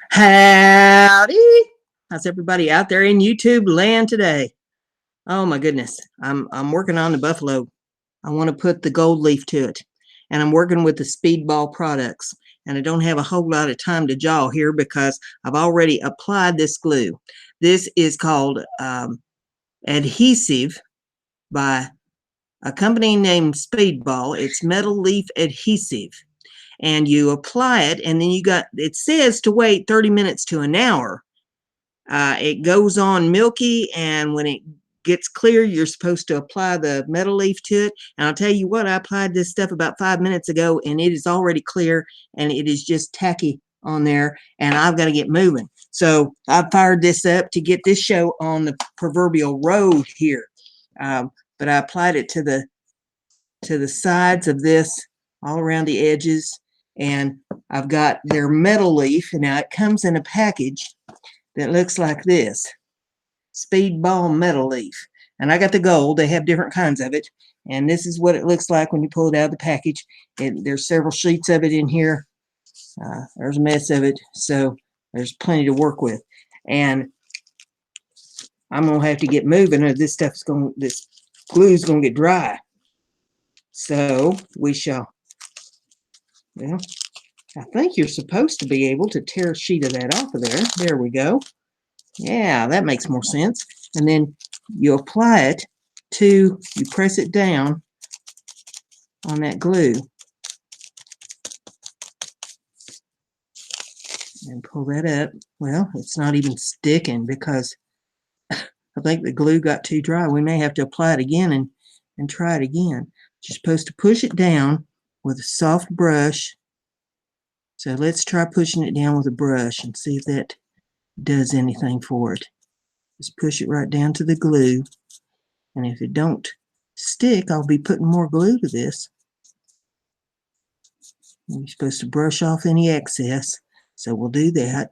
Howdy! How's everybody out there in YouTube land today? Oh my goodness, I'm working on the buffalo. I want to put the gold leaf to it, and I'm working with the Speedball products. And I don't have a whole lot of time to jaw here because I've already applied this glue. This is called adhesive by a company named Speedball. It's metal leaf adhesive. And you apply it, and then it says to wait 30 minutes to an hour. It goes on milky, and when it gets clear, you're supposed to apply the metal leaf to it. And I'll tell you what, I applied this stuff about 5 minutes ago, and it is already clear, and it is just tacky on there, and I've got to get moving. So I fired this up to get this show on the proverbial road here. But I applied it to the sides of this, all around the edges, and I've got their metal leaf. And now it comes in a package that looks like this, Speedball metal leaf. And I got the gold. They have different kinds of it, and this is what it looks like when you pull it out of the package. There's several sheets of it in here. There's a mess of it, so there's plenty to work with. And I'm gonna have to get moving, or this glue is gonna get dry. So we shall. Well, I think you're supposed to be able to tear a sheet of that off of there. There we go. Yeah, that makes more sense. And then you apply it you press it down on that glue and pull that up. Well, it's not even sticking because I think the glue got too dry. We may have to apply it again and try it again. You're supposed to push it down with a soft brush. So let's try pushing it down with a brush and see if that does anything for it. Just push it right down to the glue. And if it don't stick, I'll be putting more glue to this. You're supposed to brush off any excess. So we'll do that.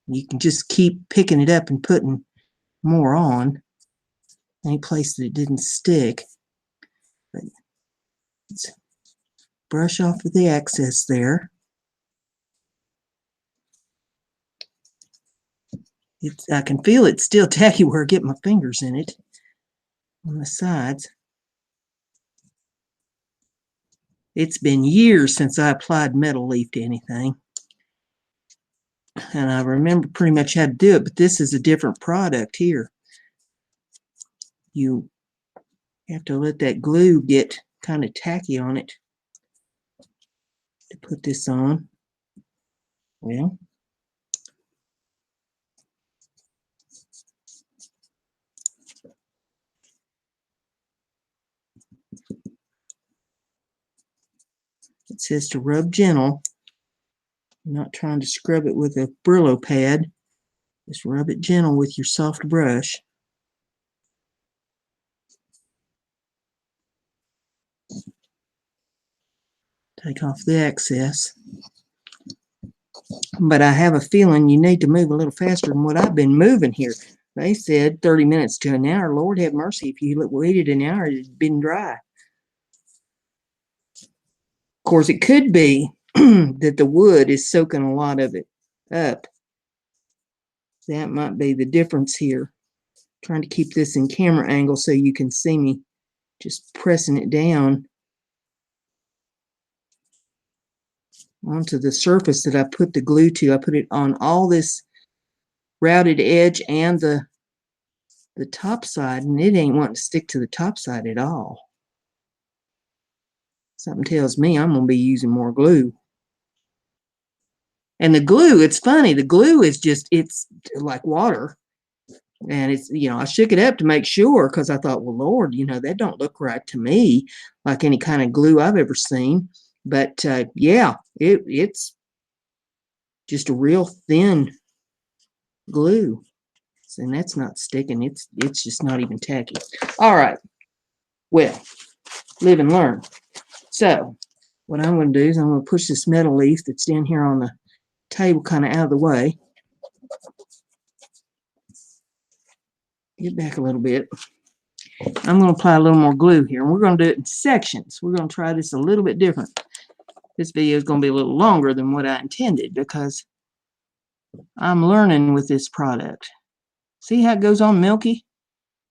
You can just keep picking it up and putting more on. Any place that it didn't stick. But let's brush off the excess there. I can feel it's still tacky where I get my fingers in it on the sides. It's been years since I applied metal leaf to anything, and I remember pretty much how to do it, but this is a different product here. You have to let that glue get kind of tacky on it to put this on. Well, it says to rub gentle. I'm not trying to scrub it with a Brillo pad. Just rub it gentle with your soft brush. Take off the excess. But I have a feeling you need to move a little faster than what I've been moving here. They said 30 minutes to an hour. Lord have mercy, if you waited an hour, it'd been dry. Of course, it could be that the wood is soaking a lot of it up. That might be the difference here. Trying to keep this in camera angle so you can see me just pressing it down onto the surface that I put the glue to. I put it on all this routed edge and the top side, and it ain't wanting to stick to the top side at all. Something tells me I'm going to be using more glue. And the glue, it's funny, the glue is just, it's like water. And it's, I shook it up to make sure, because I thought, well, Lord, that don't look right to me, like any kind of glue I've ever seen. But yeah, it's just a real thin glue. And that's not sticking. It's just not even tacky. All right. Well, live and learn. So what I'm going to do is I'm going to push this metal leaf that's down here on the table kind of out of the way. Get back a little bit. I'm going to apply a little more glue here, and we're going to do it in sections. We're going to try this a little bit different. This video is going to be a little longer than what I intended because I'm learning with this product. See how it goes on milky?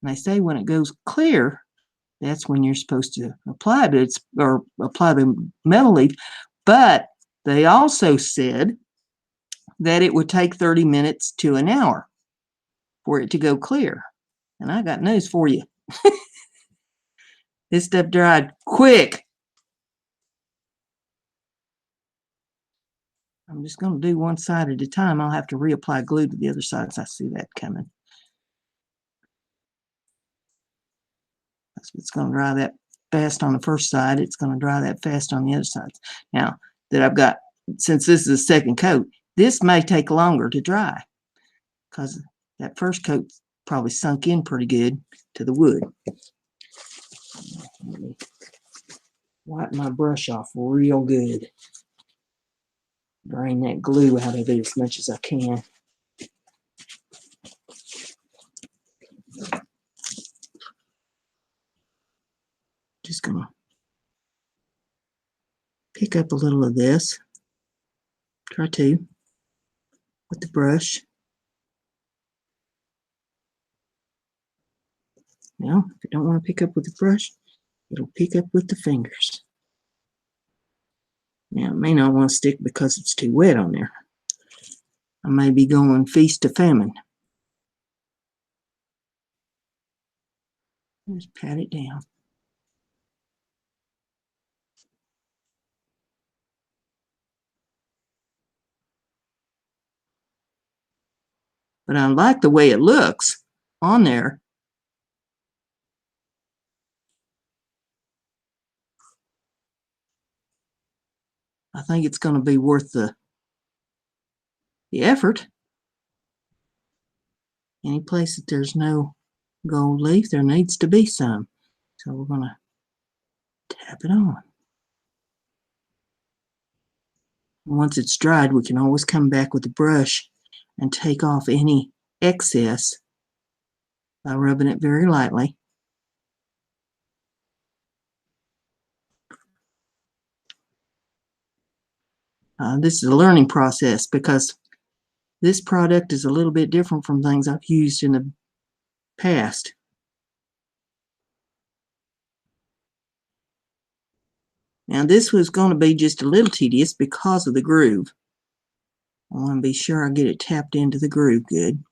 And they say when it goes clear, that's when you're supposed to apply it, or apply the metal leaf. But they also said that it would take 30 minutes to an hour for it to go clear. And I got news for you. This stuff dried quick. I'm just going to do one side at a time. I'll have to reapply glue to the other side as I see that coming. It's going to dry that fast on the first side. It's going to dry that fast on the other side. Now that I've got, since this is a second coat, this may take longer to dry because that first coat probably sunk in pretty good to the wood. Let me wipe my brush off real good. Drain that glue out of it as much as I can. Just gonna pick up a little of this. Try to with the brush. Now, if you don't want to pick up with the brush, it'll pick up with the fingers. Now, it may not want to stick because it's too wet on there. I may be going feast to famine. Just pat it down. But I like the way it looks on there. I think it's going to be worth the effort. Any place that there's no gold leaf, there needs to be some. So we're going to tap it on. Once it's dried, we can always come back with the brush and take off any excess by rubbing it very lightly. This is a learning process because this product is a little bit different from things I've used in the past. Now this was going to be just a little tedious because of the groove. I want to be sure I get it tapped into the groove good.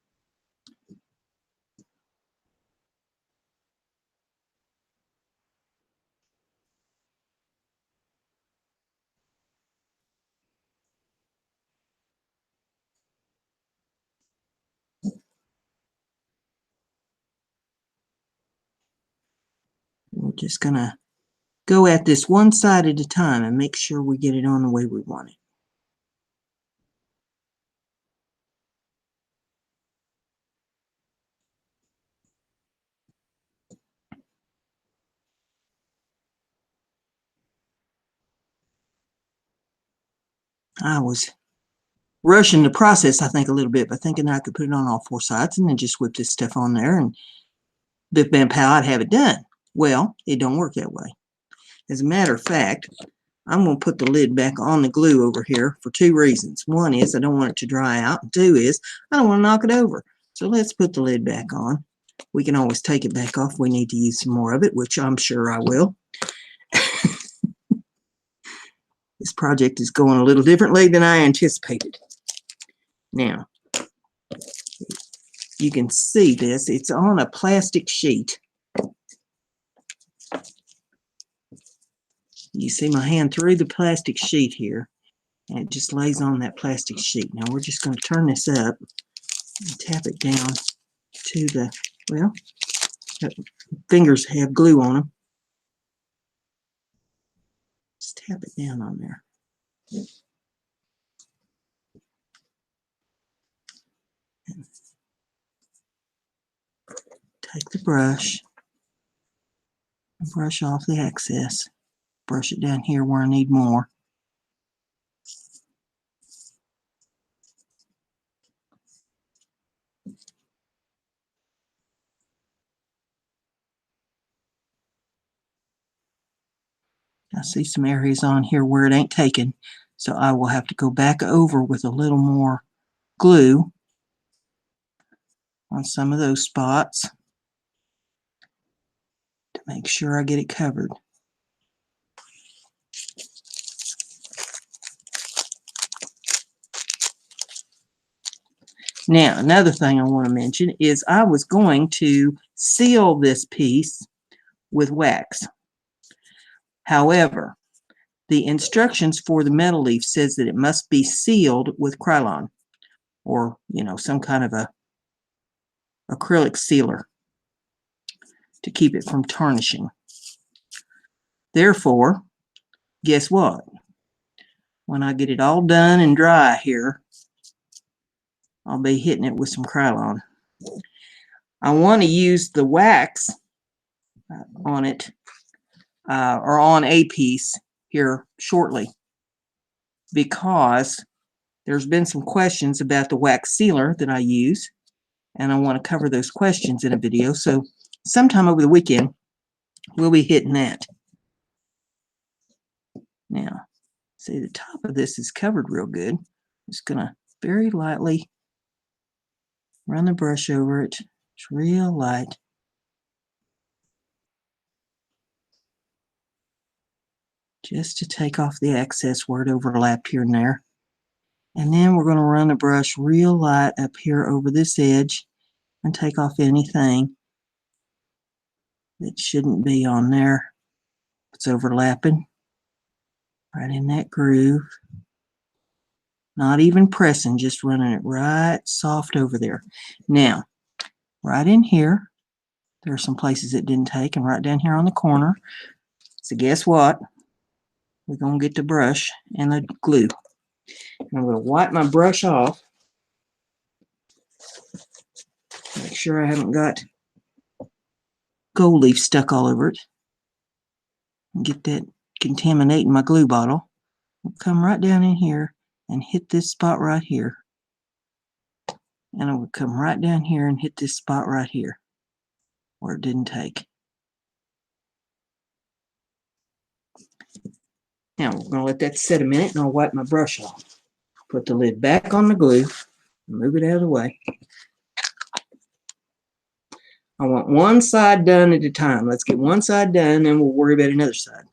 We're just going to go at this one side at a time and make sure we get it on the way we want it. I was rushing the process, I think, a little bit by thinking I could put it on all four sides and then just whip this stuff on there and bip bam pow, I'd have it done. Well, it don't work that way. As a matter of fact, I'm going to put the lid back on the glue over here for two reasons. One is I don't want it to dry out, and two is I don't want to knock it over. So let's put the lid back on. We can always take it back off. We need to use some more of it, which I'm sure I will. This project is going a little differently than I anticipated. Now, you can see this. It's on a plastic sheet. You see my hand through the plastic sheet here, and it just lays on that plastic sheet. Now we're just going to turn this up and tap it down to the, well, fingers have glue on them. Just tap it down on there. And take the brush and brush off the excess. Brush it down here where I need more. I see some areas on here where it ain't taken, so I will have to go back over with a little more glue on some of those spots to make sure I get it covered. Now, another thing I want to mention is I was going to seal this piece with wax. However, the instructions for the metal leaf says that it must be sealed with Krylon, or, you know, some kind of a acrylic sealer to keep it from tarnishing. Therefore, guess what? When I get it all done and dry here, I'll be hitting it with some Krylon. I want to use the wax on it, or on a piece here shortly, because there's been some questions about the wax sealer that I use, and I want to cover those questions in a video. So sometime over the weekend, we'll be hitting that. Now, see, the top of this is covered real good. Just gonna very lightly run the brush over it. It's real light. Just to take off the excess where it overlapped here and there. And then we're going to run the brush real light up here over this edge and take off anything that shouldn't be on there. It's overlapping right in that groove. Not even pressing, just running it right soft over there. Now, right in here, there are some places it didn't take, and right down here on the corner. So guess what? We're going to get the brush and the glue. And I'm going to wipe my brush off. Make sure I haven't got gold leaf stuck all over it. And get that contaminating my glue bottle. I'll come right down in here and hit this spot right here. And I will come right down here and hit this spot right here where it didn't take. Now we're going to let that set a minute, and I'll wipe my brush off. Put the lid back on the glue, move it out of the way. I want one side done at a time. Let's get one side done, then we'll worry about another side.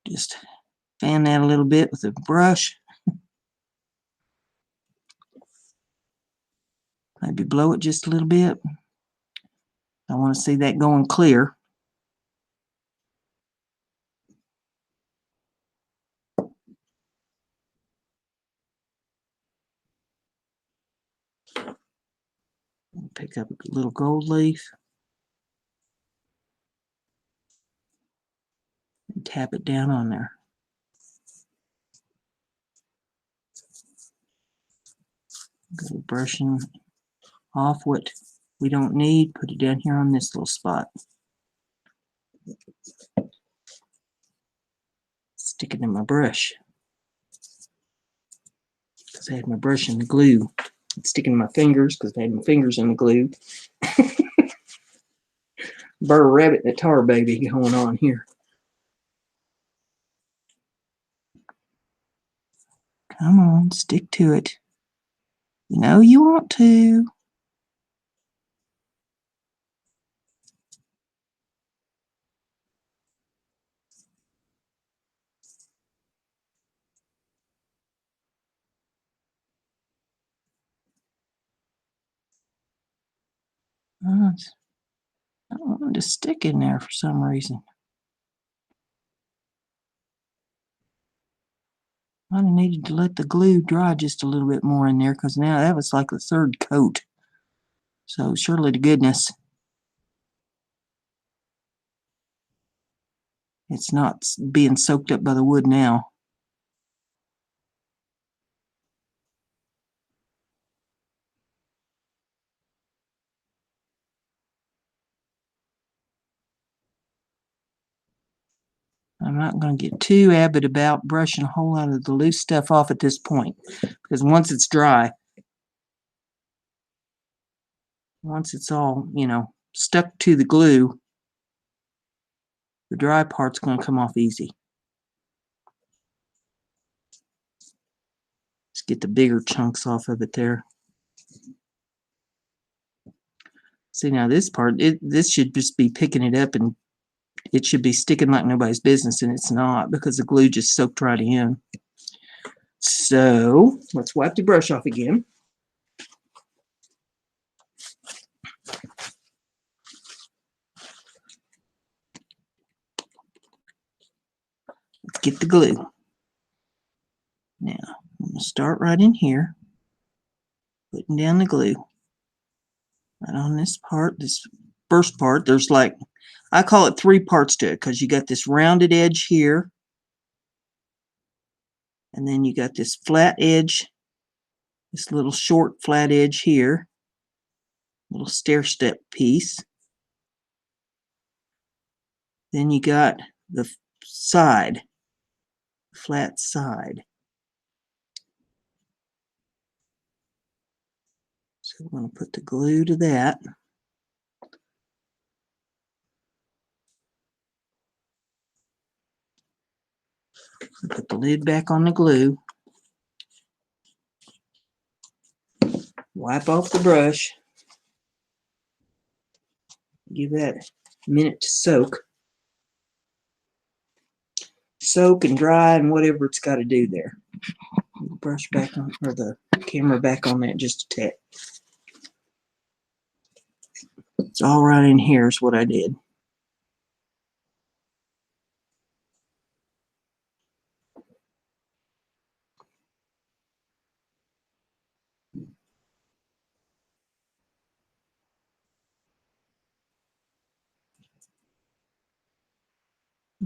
Just fan that a little bit with a brush. Maybe blow it just a little bit. I want to see that going clear. Pick up a little gold leaf and tap it down on there. Go brushing off what we don't need, put it down here on this little spot. Stick it in my brush. Because I had my brush in the glue. It's sticking in my fingers because I had my fingers in the glue. Burr rabbit and a tar baby going on here. Come on, stick to it. You know you want to. I don't want it to stick in there for some reason. I needed to let the glue dry just a little bit more in there, because now that was like the third coat. So surely to goodness it's not being soaked up by the wood now. I'm not going to get too avid about brushing a whole lot of the loose stuff off at this point, because once it's dry, once it's all, you know, stuck to the glue, the dry part's going to come off easy. Just get the bigger chunks off of it there. See, now this part, this should just be picking it up and it should be sticking like nobody's business, and it's not because the glue just soaked right in. So let's wipe the brush off again. Let's get the glue. Now, I'm going to start right in here, putting down the glue. Right on this part, this first part, there's like, I call it 3 parts to it because you got this rounded edge here, and then you got this flat edge, this little short flat edge here, little stair step piece. Then you got the side, flat side. So we're going to put the glue to that. Put the lid back on the glue. Wipe off the brush. Give that a minute to soak. Soak and dry and whatever it's got to do there. Brush back on, or the camera back on that just a tad. It's all right in here is what I did.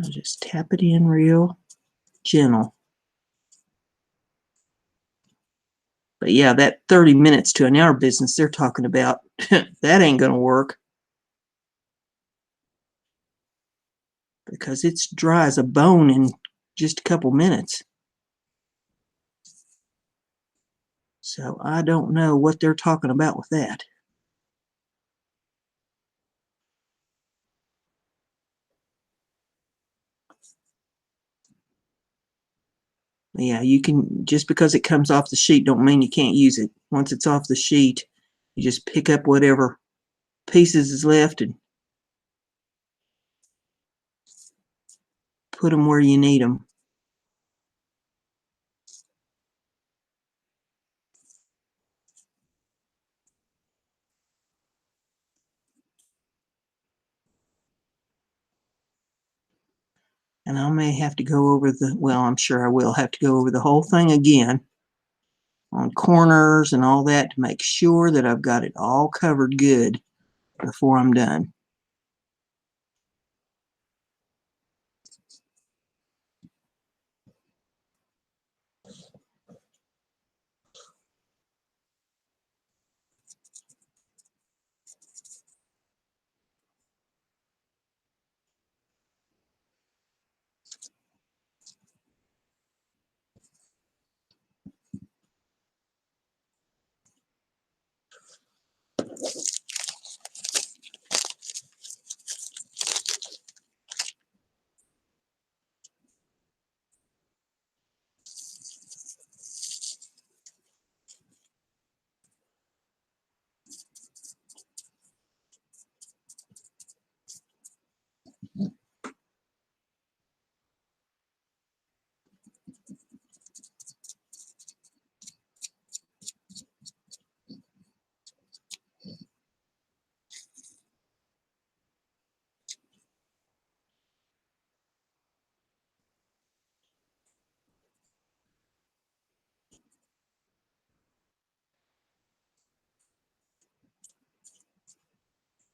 I'll just tap it in real gentle. But yeah, that 30 minutes to an hour business they're talking about, that ain't going to work. Because it's dry as a bone in just a couple minutes. So I don't know what they're talking about with that. Yeah, you can, just because it comes off the sheet don't mean you can't use it. Once it's off the sheet, you just pick up whatever pieces is left and put them where you need them. And I may have to go over the, well, I'm sure I will have to go over the whole thing again on corners and all that to make sure that I've got it all covered good before I'm done.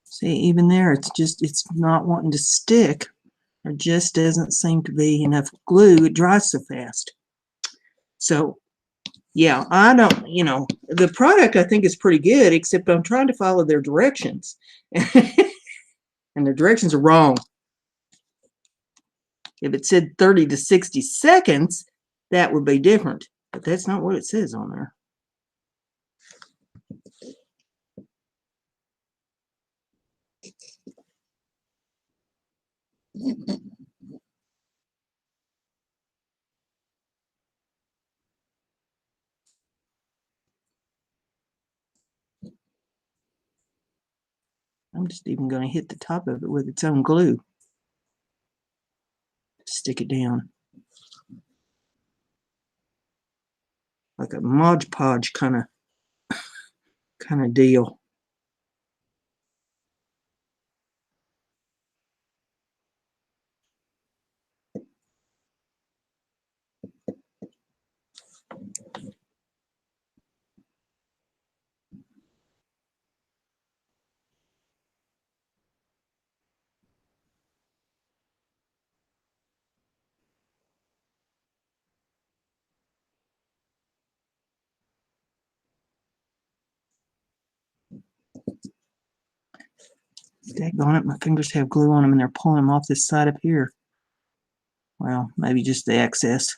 See, even there, it's not wanting to stick. There just doesn't seem to be enough glue. It dries so fast. So, yeah, I don't, the product I think is pretty good, except I'm trying to follow their directions. And the directions are wrong. If it said 30 to 60 seconds, that would be different. But that's not what it says on there. I'm just even going to hit the top of it with its own glue. Stick it down. Like a Mod Podge kind of deal. Daggone it, my fingers have glue on them and they're pulling them off this side up here. Well, maybe just the excess.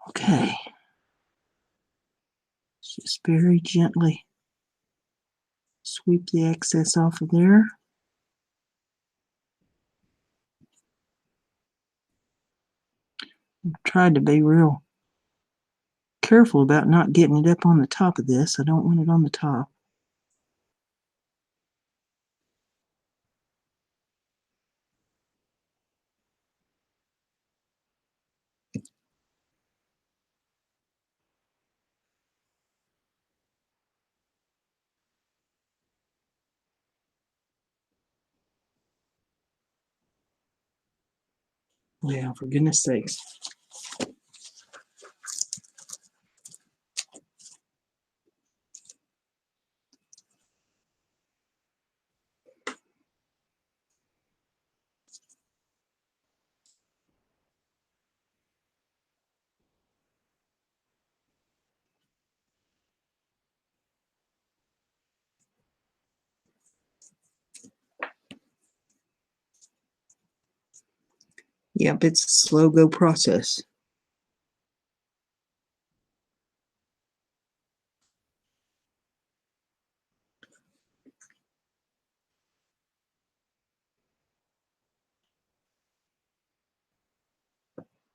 Okay. Just very gently sweep the excess off of there. I've tried to be real careful about not getting it up on the top of this. I don't want it on the top. Yeah, for goodness sakes. Yep, it's a slow go process.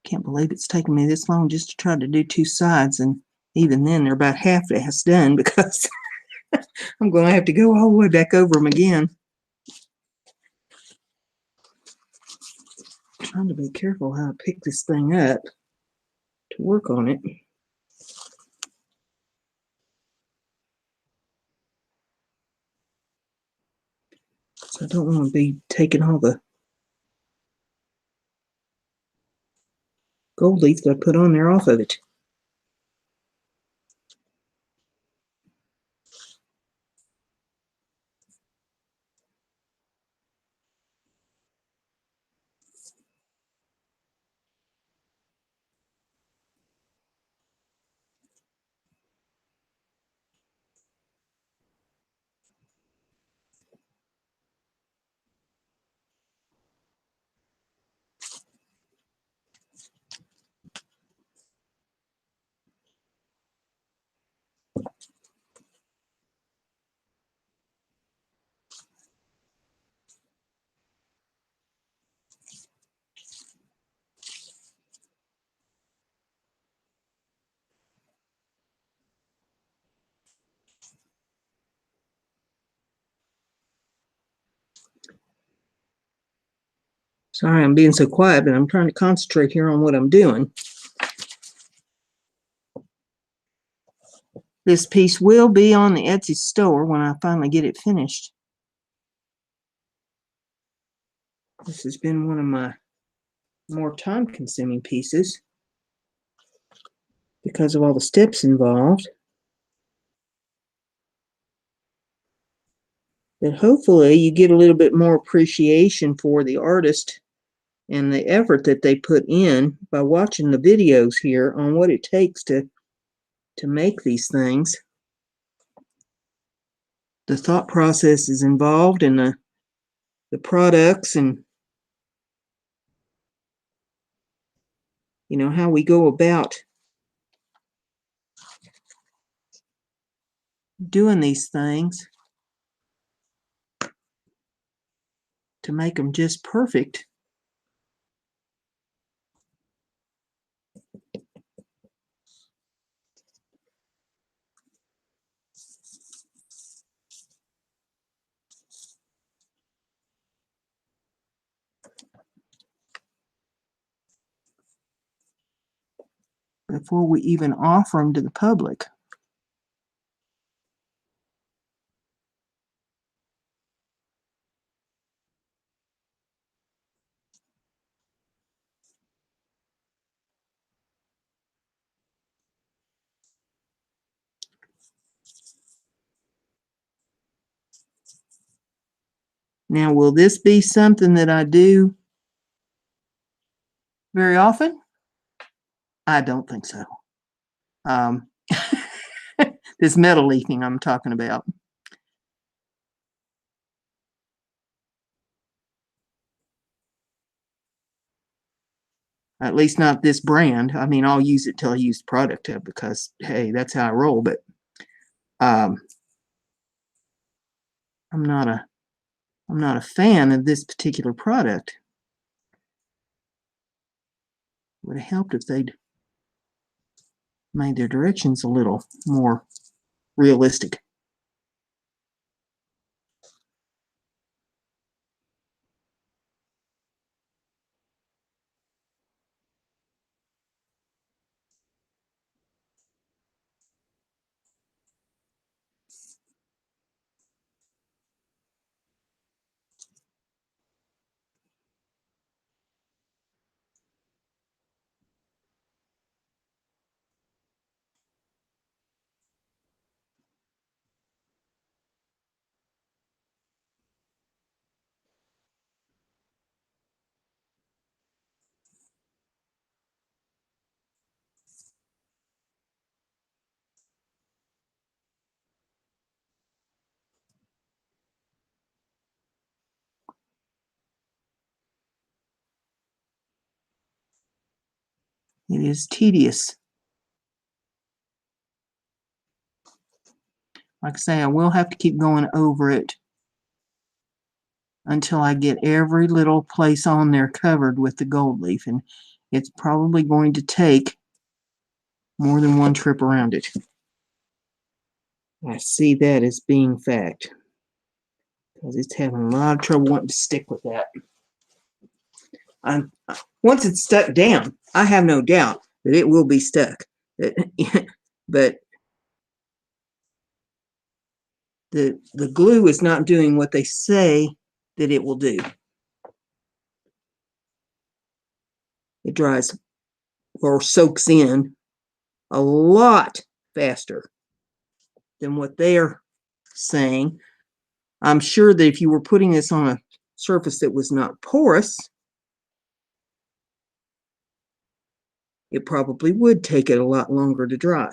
Can't believe it's taken me this long just to try to do two sides, and even then they're about half-ass done because I'm going to have to go all the way back over them again. I'm trying to be careful how I pick this thing up to work on it. So I don't want to be taking all the gold leaf that I put on there off of it. Sorry, I'm being so quiet, but I'm trying to concentrate here on what I'm doing. This piece will be on the Etsy store when I finally get it finished. This has been one of my more time-consuming pieces because of all the steps involved. But hopefully you get a little bit more appreciation for the artist and the effort that they put in by watching the videos here on what it takes to make these things. The thought process is involved in the products and how we go about doing these things. to make them just perfect. Before we even offer them to the public. Now, will this be something that I do very often? I don't think so. This metal leafing I'm talking about. At least not this brand. I mean, I'll use it till I use the product up because, hey, that's how I roll. But I'm not a fan of this particular product. Would have helped if they'd made their directions a little more realistic. It is tedious. Like I say, I will have to keep going over it until I get every little place on there covered with the gold leaf. And it's probably going to take more than one trip around it. I see that as being fact, because it's having a lot of trouble wanting to stick with that. Once it's stuck down, I have no doubt that it will be stuck. But the glue is not doing what they say that it will do. It dries or soaks in a lot faster than what they're saying. I'm sure that if you were putting this on a surface that was not porous, it probably would take it a lot longer to dry.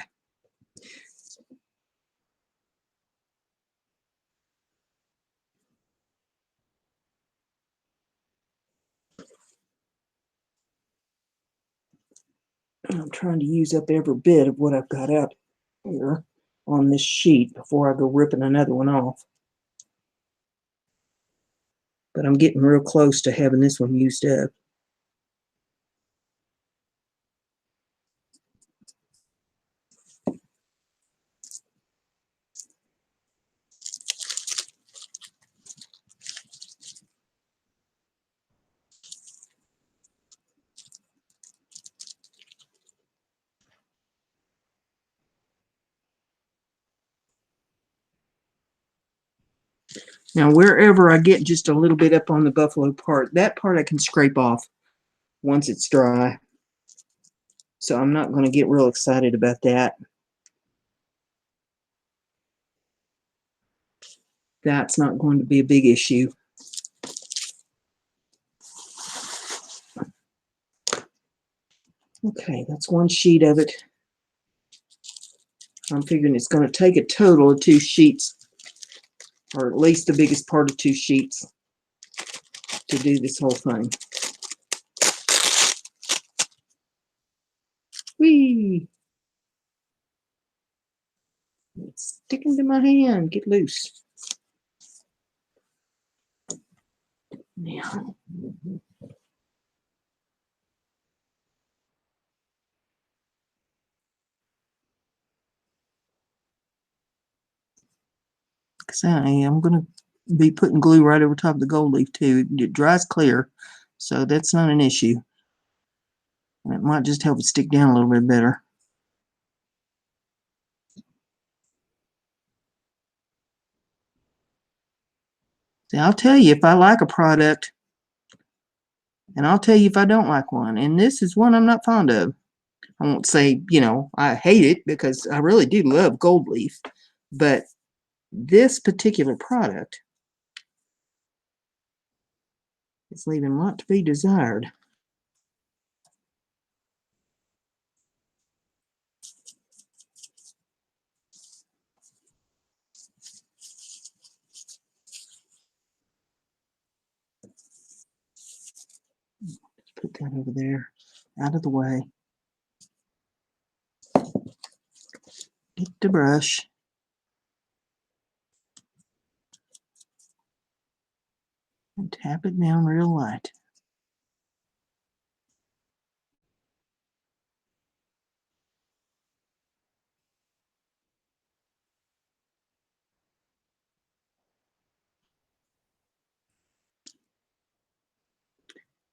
I'm trying to use up every bit of what I've got out here on this sheet before I go ripping another one off. But I'm getting real close to having this one used up. Now, wherever I get just a little bit up on the buffalo part, that part I can scrape off once it's dry. So I'm not going to get real excited about that. That's not going to be a big issue. Okay, that's one sheet of it. I'm figuring it's going to take a total of 2 sheets, or at least the biggest part of 2 sheets, to do this whole thing. Whee! It's sticking to my hand. Get loose. Now, because I'm going to be putting glue right over top of the gold leaf too. It dries clear, so that's not an issue. And it might just help it stick down a little bit better. See, I'll tell you if I like a product, and I'll tell you if I don't like one. And this is one I'm not fond of. I won't say, I hate it, because I really do love gold leaf. But this particular product is leaving a lot to be desired. Just put that over there, out of the way. Get the brush. And tap it down real light.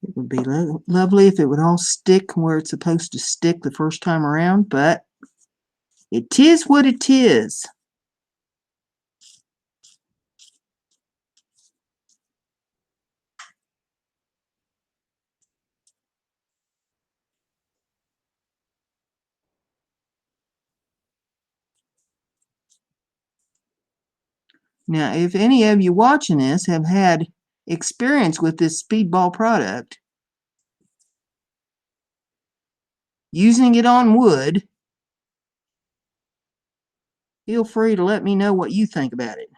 It would be lovely if it would all stick where it's supposed to stick the first time around, but it is what it is. Now, if any of you watching this have had experience with this Speedball product, using it on wood, feel free to let me know what you think about it.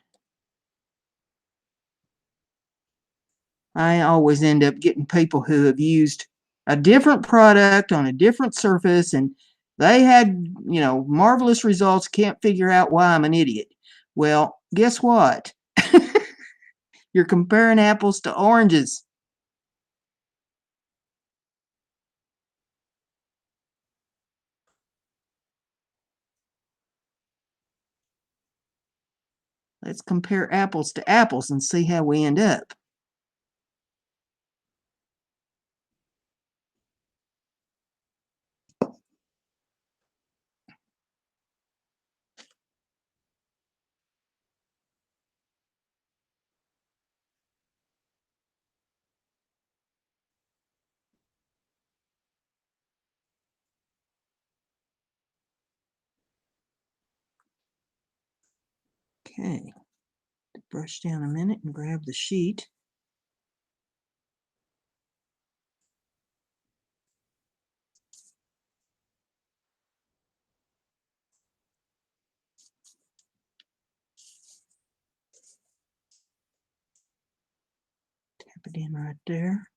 I always end up getting people who have used a different product on a different surface, and they had, marvelous results. Can't figure out why I'm an idiot. Well, guess what? You're comparing apples to oranges. Let's compare apples to apples and see how we end up. Okay, brush down a minute and grab the sheet. Tap it in right there.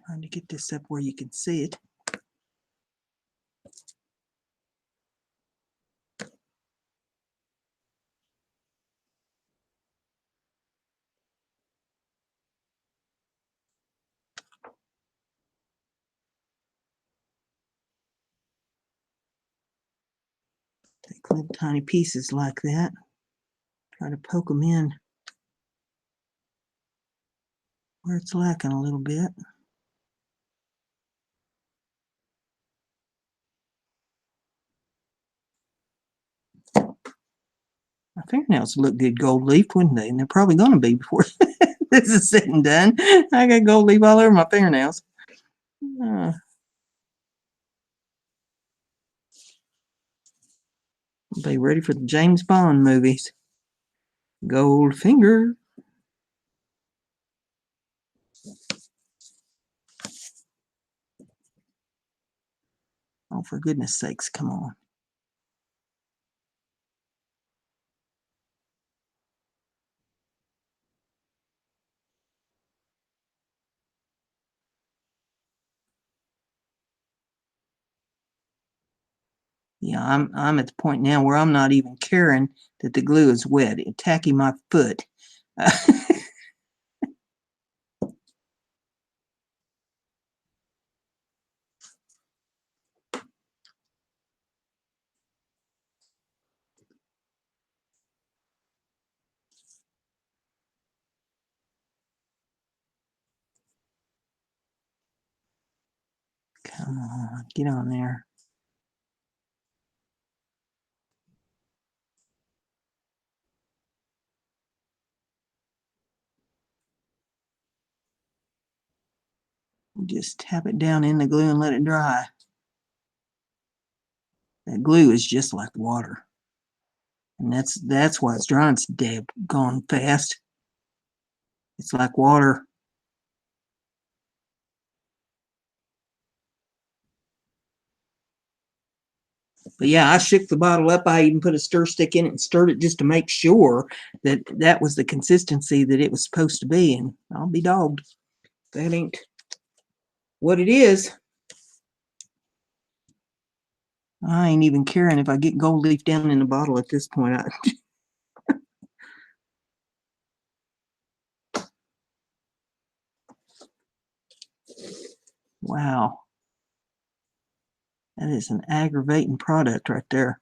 Trying to get this up where you can see it. Take little tiny pieces like that. Try to poke them in where it's lacking a little bit. My fingernails look good gold leaf, wouldn't they? And they're probably going to be before this is said and done. I got gold leaf all over my fingernails. Be ready for the James Bond movies. Goldfinger. Oh, for goodness sakes, come on. Yeah, I'm at the point now where I'm not even caring that the glue is wet. It's attacking my foot. Come on, get on there. Just tap it down in the glue and let it dry. That glue is just like water. And that's why it's drying. It's dead gone fast. It's like water. But yeah, I shook the bottle up. I even put a stir stick in it and stirred it just to make sure that that was the consistency that it was supposed to be. And I'll be dogged. That ain't what it is. I ain't even caring if I get gold leaf down in the bottle at this point. Wow. That is an aggravating product right there.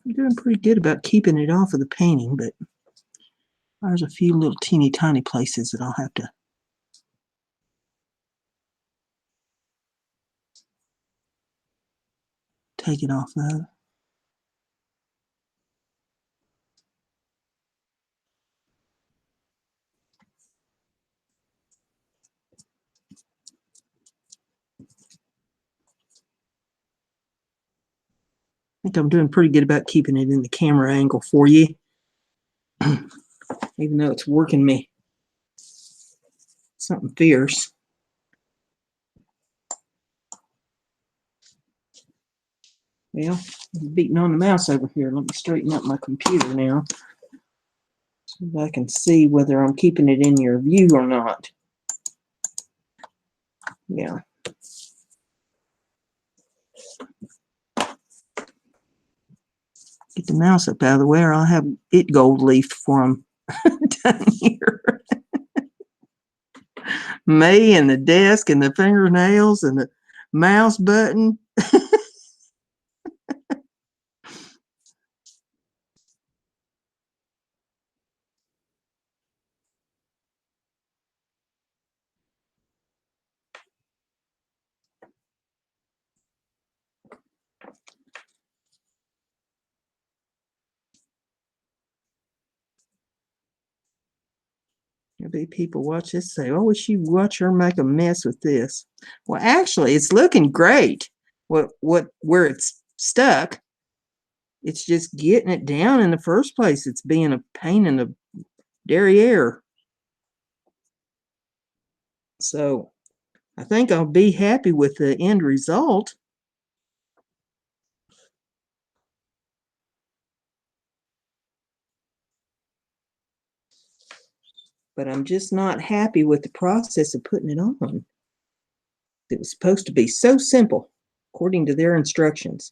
I'm doing pretty good about keeping it off of the painting, but there's a few little teeny tiny places that I'll have to take it off of. I think I'm doing pretty good about keeping it in the camera angle for you, even though it's working me something fierce. Well, I'm beating on the mouse over here. Let me straighten up my computer now so that I can see whether I'm keeping it in your view or not. Yeah. Get the mouse up out of the way or I'll have it gold leafed for them down here. Me and the desk and the fingernails and the mouse button. There'll be people watch this say, oh, wish you watch her make a mess with this. Well, actually, it's looking great. Where it's stuck, it's just getting it down in the first place. It's being a pain in the derriere. So I think I'll be happy with the end result. But I'm just not happy with the process of putting it on. It was supposed to be so simple, according to their instructions.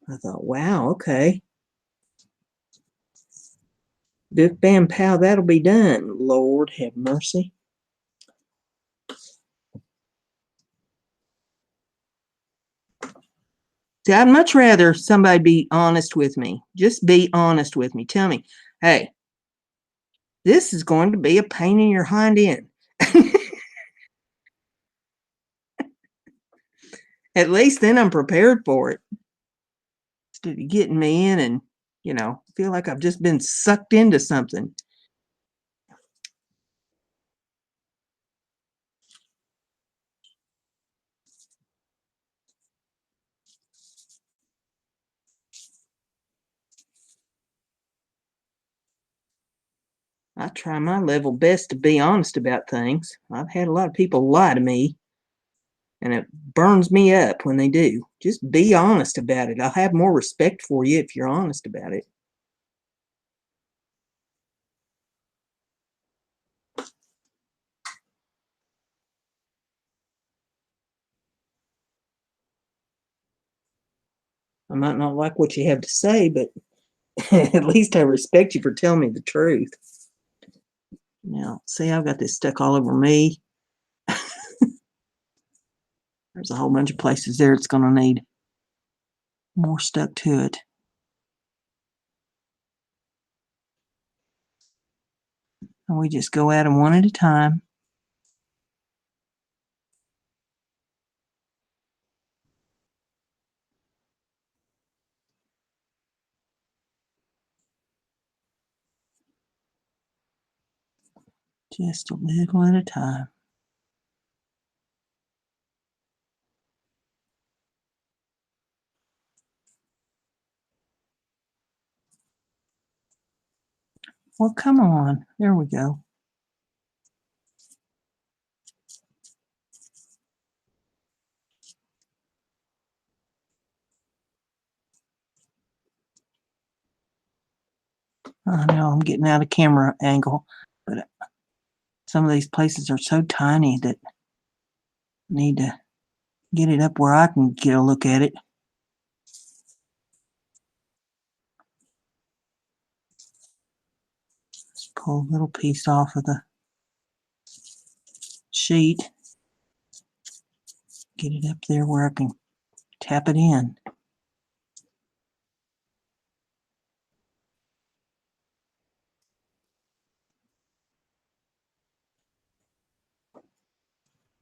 I thought, wow, okay. Biff, bam, pow, that'll be done. Lord have mercy. See, I'd much rather somebody be honest with me. Just be honest with me. Tell me, hey, this is going to be a pain in your hind end. At least then I'm prepared for it. Instead of getting me in and, you know, feel like I've just been sucked into something. I try my level best to be honest about things. I've had a lot of people lie to me, and it burns me up when they do. Just be honest about it. I'll have more respect for you if you're honest about it. I might not like what you have to say, but at least I respect you for telling me the truth. Now, see, I've got this stuck all over me. There's a whole bunch of places there it's going to need more stuck to it. And we just go at them one at a time. Just a little at a time. Well, come on. There we go. I know I'm getting out of camera angle, but some of these places are so tiny that I need to get it up where I can get a look at it. Just pull a little piece off of the sheet. Get it up there where I can tap it in.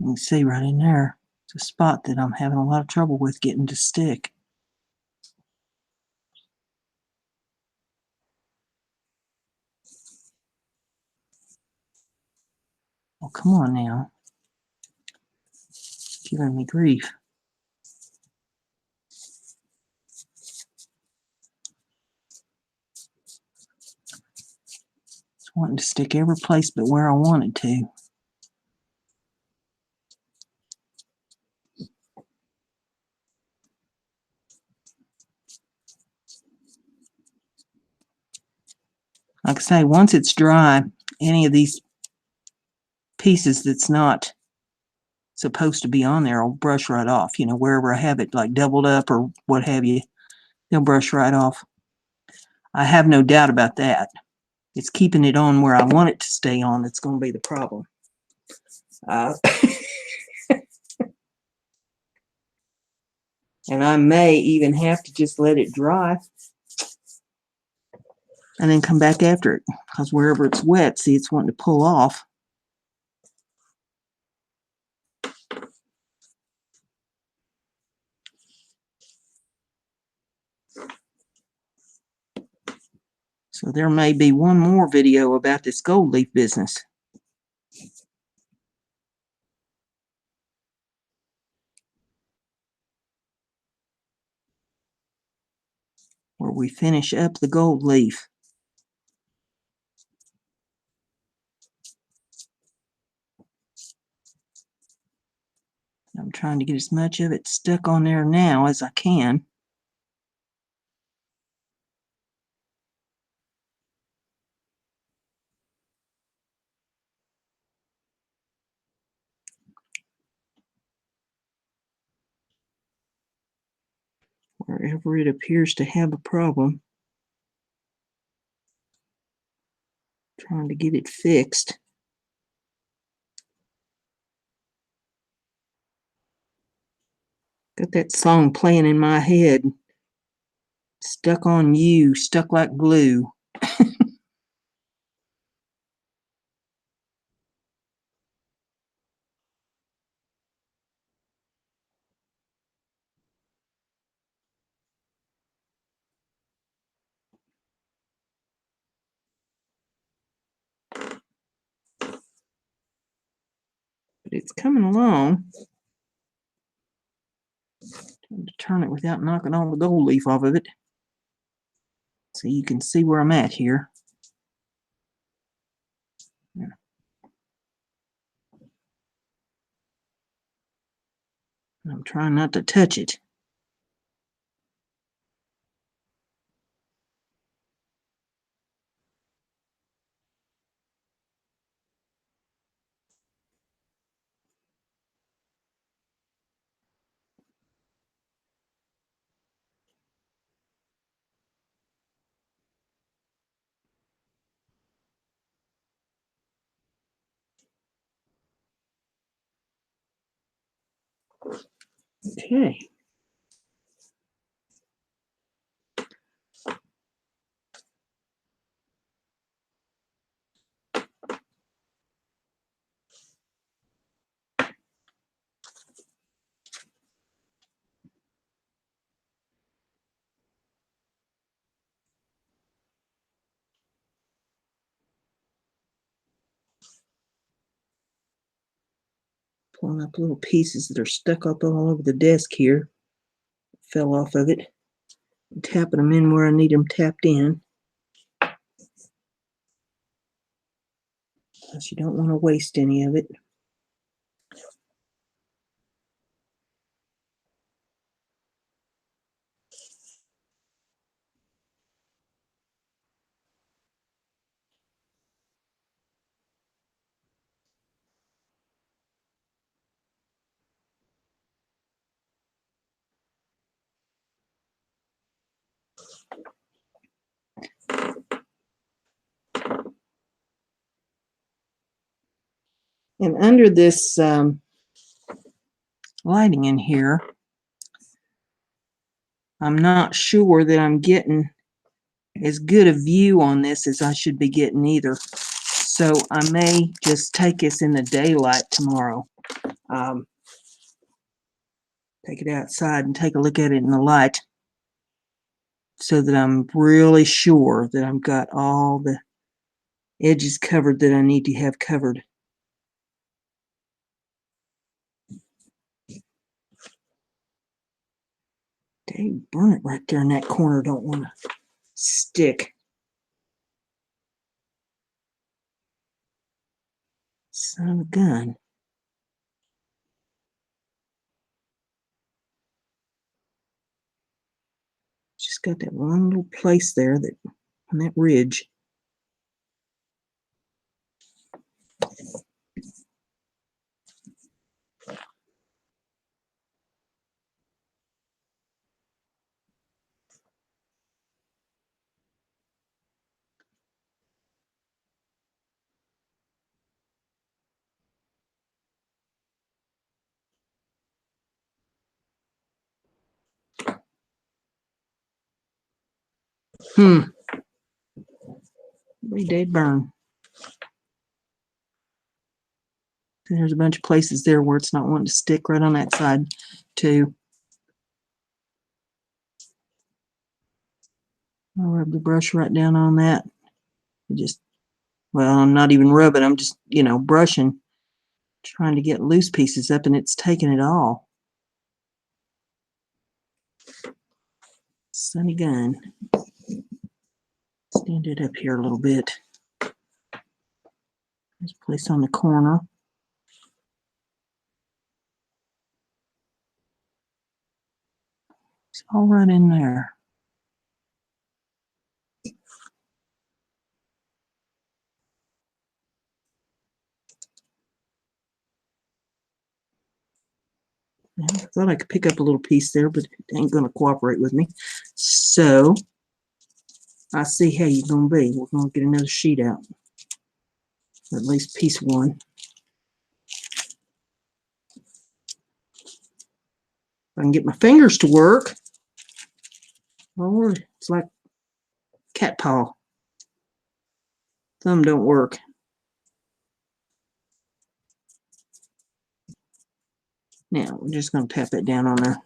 You can see right in there, it's a spot that I'm having a lot of trouble with getting to stick. Oh, come on now. It's giving me grief. It's wanting to stick every place but where I want it to. Like I say, once it's dry, any of these pieces that's not supposed to be on there will brush right off. You know, wherever I have it like doubled up or what have you, they'll brush right off. I have no doubt about that. It's keeping it on where I want it to stay on that's going to be the problem. And I may even have to just let it dry and then come back after it, because wherever it's wet, see, it's wanting to pull off. So there may be one more video about this gold leaf business. Where we finish up the gold leaf. I'm trying to get as much of it stuck on there now as I can. Wherever it appears to have a problem. Trying to get it fixed. Got that song playing in my head. Stuck on you, stuck like glue. it's coming along. Trying to turn it without knocking all the gold leaf off of it. So you can see where I'm at here. Yeah. I'm trying not to touch it. Okay. Pulling up little pieces that are stuck up all over the desk here. Fell off of it. I'm tapping them in where I need them tapped in. Plus you don't want to waste any of it. And under this lighting in here, I'm not sure that I'm getting as good a view on this as I should be getting either. So I may just take this in the daylight tomorrow. Take it outside and take a look at it in the light so that I'm really sure that I've got all the edges covered that I need to have covered. Dang, burn it right there in that corner. Don't want to stick. Son of a gun. Just got that one little place there that on that ridge. Everyday burn. There's a bunch of places there where it's not wanting to stick right on that side too. I'll rub the brush right down on that. Just, well, I'm not even rubbing, I'm just, brushing, trying to get loose pieces up, and it's taking it all. Sunny gun. Stand it up here a little bit. There's a place on the corner. It's all right in there. I thought I could pick up a little piece there, but it ain't going to cooperate with me. So I see how you're going to be. We're going to get another sheet out, or at least piece one. If I can get my fingers to work. Lord, it's like cat paw. Thumb don't work. Now we're just going to tap it down on there.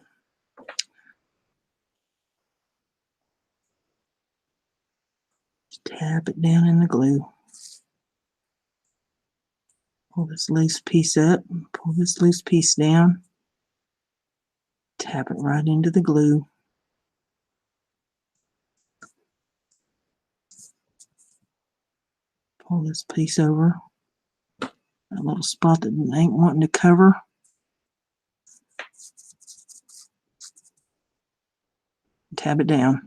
Just tap it down in the glue. Pull this loose piece up, pull this loose piece down, tap it right into the glue. Pull this piece over, that little spot that ain't wanting to cover. Tab it down.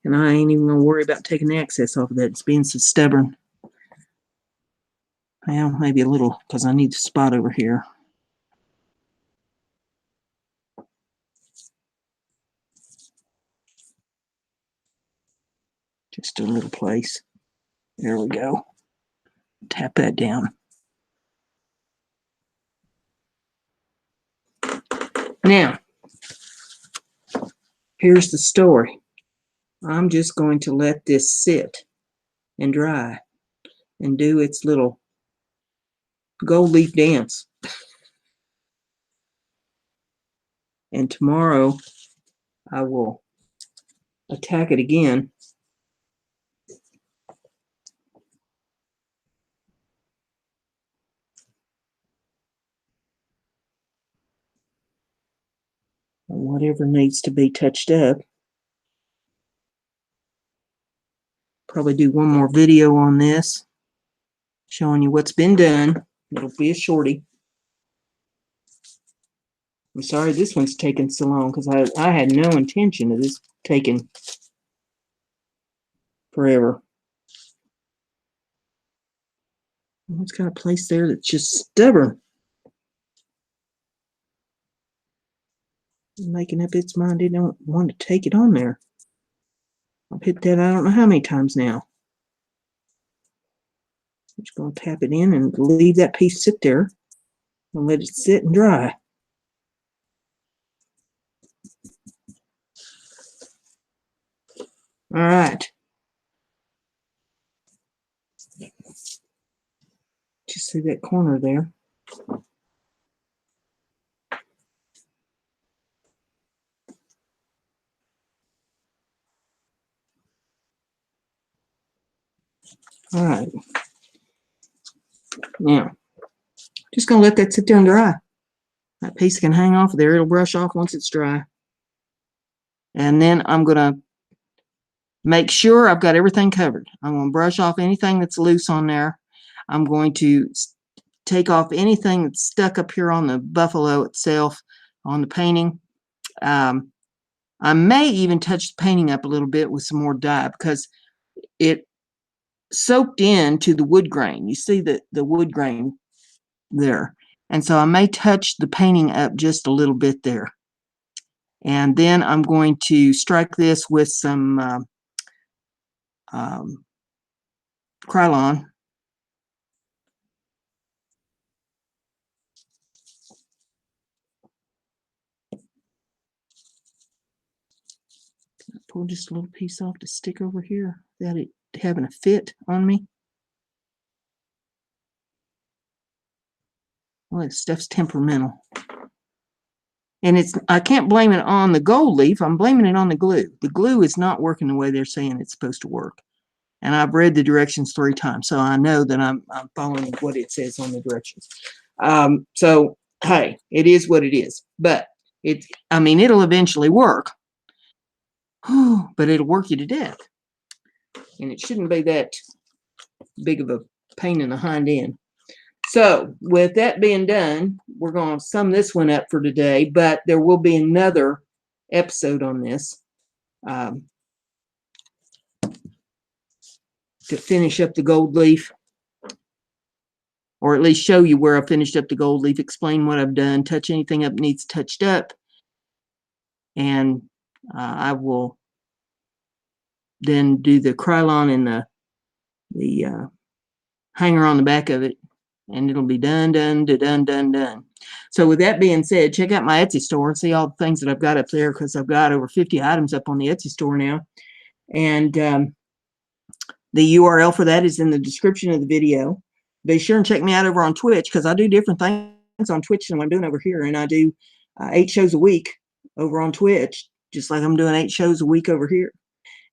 And I ain't even going to worry about taking the excess off of that. It's being so stubborn. Well, maybe a little, because I need the spot over here. Just a little place. There we go. Tap that down. Now, here's the story. I'm just going to let this sit and dry and do its little gold leaf dance. And tomorrow I will attack it again. And whatever needs to be touched up. Probably do one more video on this, showing you what's been done. It'll be a shorty. I'm sorry this one's taken so long, because I had no intention of this taking forever. It's got a place there that's just stubborn. Making up its mind it don't want to take it on there. I've hit that I don't know how many times now. I'm just going to tap it in and leave that piece sit there and let it sit and dry. All right. Just see that corner there. All right. Now, just going to let that sit there and dry. That piece can hang off there. It'll brush off once it's dry. And then I'm going to make sure I've got everything covered. I'm going to brush off anything that's loose on there. I'm going to take off anything that's stuck up here on the buffalo itself, on the painting. I may even touch the painting up a little bit with some more dye, because it soaked into the wood grain. You see the wood grain there. And so I may touch the painting up just a little bit there. And then I'm going to strike this with some Krylon. Pull just a little piece off to stick over here without it having a fit on me. Well, this stuff's temperamental. And I can't blame it on the gold leaf. I'm blaming it on the glue. The glue is not working the way they're saying it's supposed to work. And I've read the directions 3 times, so I know that I'm following what it says on the directions. So, hey, it is what it is. But, I mean, it'll eventually work. But it'll work you to death. And it shouldn't be that big of a pain in the hind end. So, with that being done, we're going to sum this one up for today, but there will be another episode on this to finish up the gold leaf, or at least show you where I finished up the gold leaf, explain what I've done, touch anything up needs touched up, and I will then do the Krylon and the hanger on the back of it, and it'll be done. So with that being said, check out my Etsy store and see all the things that I've got up there, because I've got over 50 items up on the Etsy store now. And the URL for that is in the description of the video. Be sure and check me out over on Twitch, because I do different things on Twitch than what I'm doing over here. And I do 8 shows a week over on Twitch. just like I'm doing 8 shows a week over here.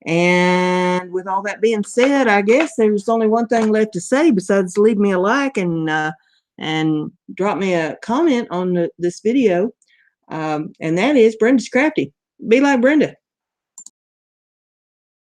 And with all that being said, I guess there's only one thing left to say besides leave me a like and drop me a comment on this video. And that is Brenda's Crafty. Be like Brenda.